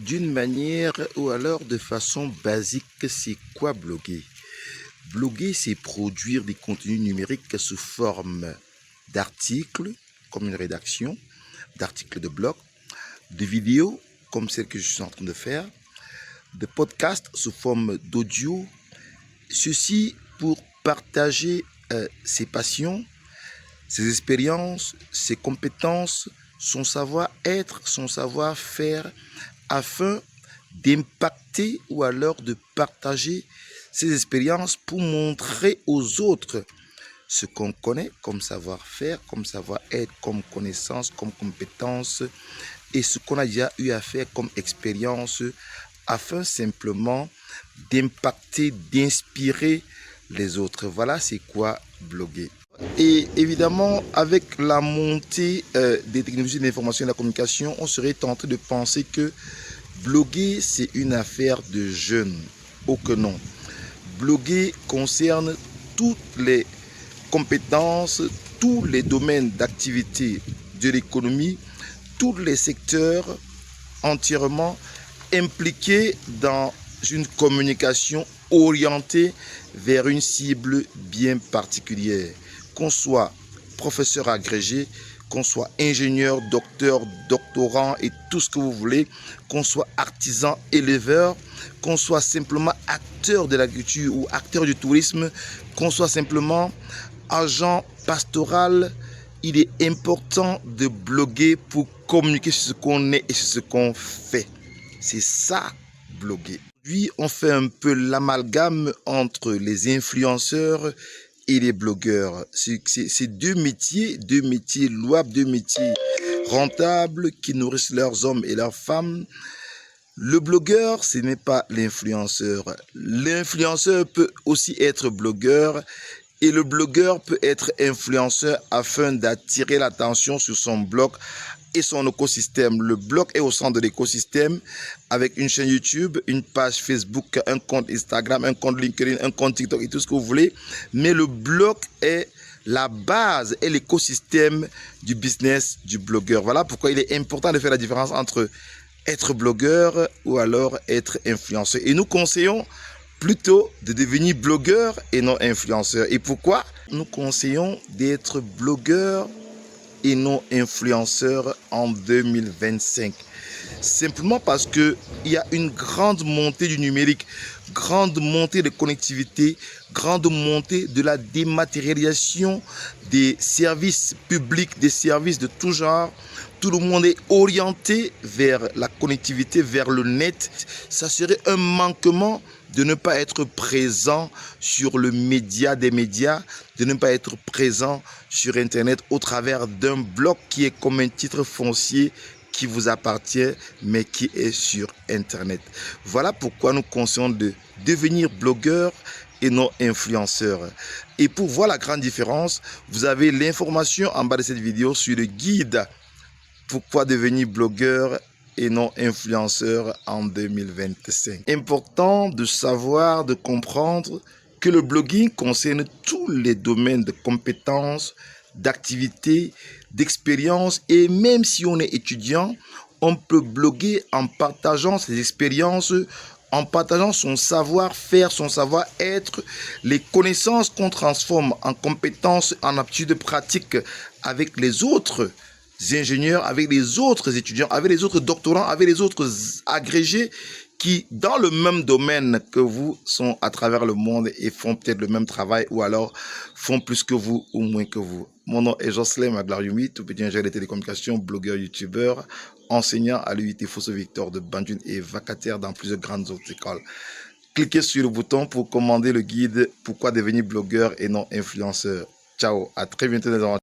D'une manière ou alors de façon basique, c'est quoi bloguer? Bloguer, c'est produire des contenus numériques sous forme d'articles, comme une rédaction, d'articles de blog, de vidéos, comme celle que je suis en train de faire, de podcasts sous forme d'audio. Ceci pour partager ses passions, ses expériences, ses compétences, son savoir-être, son savoir-faire, afin d'impacter ou alors de partager ces expériences pour montrer aux autres ce qu'on connaît comme savoir-faire, comme savoir-être, comme connaissance, comme compétence et ce qu'on a déjà eu à faire comme expérience afin simplement d'impacter, d'inspirer les autres. Voilà c'est quoi bloguer. Et évidemment, avec la montée des technologies de l'information et de la communication, on serait tenté de penser que bloguer, c'est une affaire de jeunes. Oh que non. Bloguer concerne toutes les compétences, tous les domaines d'activité de l'économie, tous les secteurs entièrement impliqués dans une communication orientée vers une cible bien particulière. Qu'on soit professeur agrégé, qu'on soit ingénieur, docteur, doctorant et tout ce que vous voulez, qu'on soit artisan, éleveur, qu'on soit simplement acteur de l'agriculture ou acteur du tourisme, qu'on soit simplement agent pastoral, il est important de bloguer pour communiquer sur ce qu'on est et sur ce qu'on fait. C'est ça, bloguer. Aujourd'hui, on fait un peu l'amalgame entre les influenceurs et les blogueurs. C'est deux métiers louables, deux métiers rentables qui nourrissent leurs hommes et leurs femmes. Le blogueur, ce n'est pas l'influenceur. L'influenceur peut aussi être blogueur et le blogueur peut être influenceur afin d'attirer l'attention sur son blog et son écosystème. Le blog est au centre de l'écosystème avec une chaîne YouTube, une page Facebook, un compte Instagram, un compte LinkedIn, un compte TikTok et tout ce que vous voulez. Mais le blog est la base et l'écosystème du business du blogueur. Voilà pourquoi il est important de faire la différence entre être blogueur ou alors être influenceur. Et nous conseillons plutôt de devenir blogueur et non influenceur. Et pourquoi? Nous conseillons d'être blogueur et non influenceur en 2025. Simplement parce qu'il y a une grande montée du numérique, grande montée de connectivité, grande montée de la dématérialisation des services publics, des services de tout genre. Tout le monde est orienté vers la connectivité, vers le net. Ça serait un manquement de ne pas être présent sur le média des médias, de ne pas être présent sur Internet au travers d'un blog qui est comme un titre foncier qui vous appartient, mais qui est sur Internet. Voilà pourquoi nous conseillons de devenir blogueur et non influenceur. Et pour voir la grande différence, vous avez l'information en bas de cette vidéo sur le guide pourquoi devenir blogueur et non influenceur en 2025. Important de savoir, de comprendre que le blogging concerne tous les domaines de compétences, d'activités, d'expériences et même si on est étudiant, on peut bloguer en partageant ses expériences, en partageant son savoir-faire, son savoir-être, les connaissances qu'on transforme en compétences, en aptitudes pratiques avec les autres ingénieurs, avec les autres étudiants, avec les autres doctorants, avec les autres agrégés qui, dans le même domaine que vous, sont à travers le monde et font peut-être le même travail ou alors font plus que vous ou moins que vous. Mon nom est Jocelyn Maglarioumi, tout petit ingénieur de télécommunications, blogueur, youtubeur, enseignant à l'UIT Fosso Victor de Banjul et vacataire dans plusieurs grandes autres écoles. Cliquez sur le bouton pour commander le guide « Pourquoi devenir blogueur et non influenceur ». Ciao, à très bientôt les amis.